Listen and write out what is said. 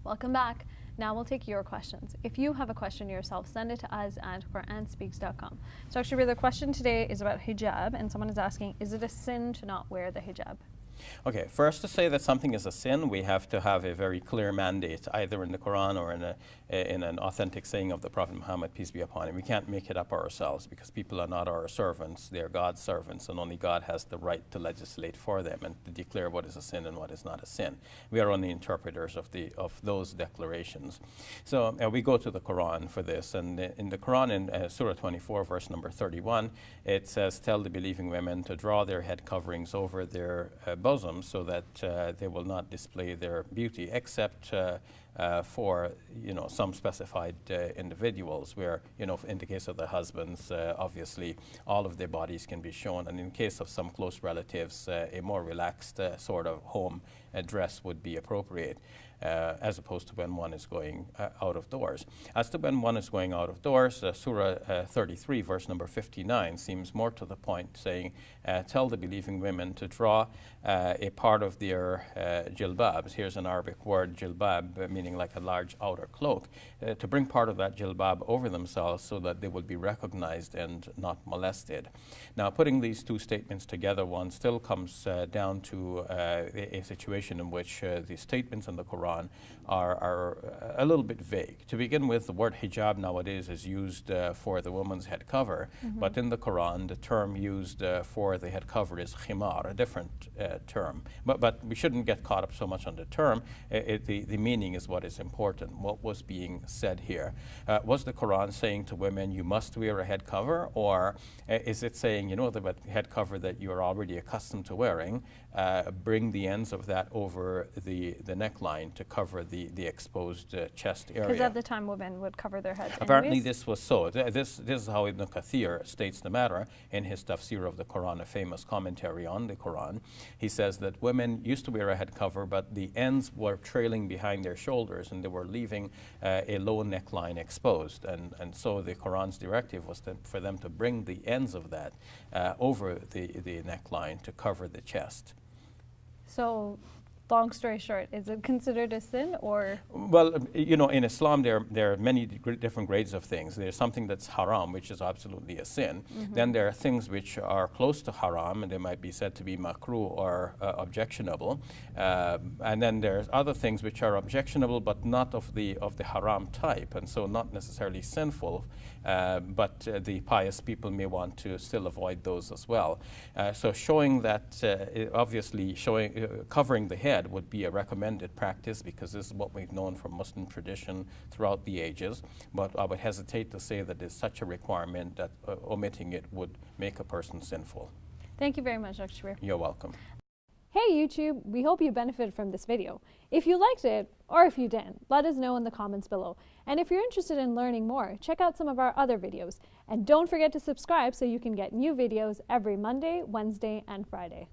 Welcome back. Now we'll take your questions. If you have a question yourself, send it to us at QuranSpeaks.com. So actually, the question today is about hijab, and someone is asking, is it a sin to not wear the hijab? Okay, first, to say that something is a sin, we have to have a very clear mandate, either in the Quran or in an authentic saying of the Prophet Muhammad, peace be upon him. We can't make it up ourselves, because people are not our servants, they're God's servants, and only God has the right to legislate for them and to declare what is a sin and what is not a sin. We are only interpreters of those declarations. So we go to the Quran for this, and in the Quran, in Surah 24, verse number 31, it says, "Tell the believing women to draw their head coverings over their bosom, so that they will not display their beauty, except for some specified individuals, where in the case of the husbands, obviously all of their bodies can be shown, and in case of some close relatives, a more relaxed sort of home dress would be appropriate, as opposed to when one is going out of doors. As to when one is going out of doors, Surah 33, verse number 59, seems more to the point, saying, "Tell the believing women to draw a part of their jilbabs." Here's an Arabic word, jilbab, meaning like a large outer cloak, to bring part of that jilbab over themselves so that they will be recognized and not molested. Now, putting these two statements together, one still comes down to a situation in which the statements in the Quran are a little bit vague. To begin with, the word hijab nowadays is used for the woman's head cover, but in the Quran, the term used for the head cover is khimar, a different term. But we shouldn't get caught up so much on the term. The meaning is what is important. What was being said here? Was the Quran saying to women, you must wear a head cover? Or is it saying, the head cover that you're already accustomed to wearing, bring the ends of that over the neckline to cover the exposed chest area? Because at the time, women would cover their heads Apparently anyways. this was so. This is how Ibn Kathir states the matter in his tafsir of the Quran, a famous commentary on the Quran. He says that women used to wear a head cover, but the ends were trailing behind their shoulders, and they were leaving a low neckline exposed. And so the Quran's directive was for them to bring the ends of that over the neckline to cover the chest. So, long story short, is it considered a sin, or? Well, in Islam, there are many different grades of things. There's something that's haram, which is absolutely a sin. Then there are things which are close to haram, and they might be said to be makruh or objectionable. And then there's other things which are objectionable, but not of the haram type, and so not necessarily sinful. But the pious people may want to still avoid those as well. So showing that, obviously covering the head would be a recommended practice, because this is what we've known from Muslim tradition throughout the ages. But I would hesitate to say that there's such a requirement that omitting it would make a person sinful. Thank you very much, Dr. Shabir. You're welcome. Hey YouTube, we hope you benefited from this video. If you liked it, or if you didn't, let us know in the comments below. And if you're interested in learning more, check out some of our other videos. And don't forget to subscribe so you can get new videos every Monday, Wednesday, and Friday.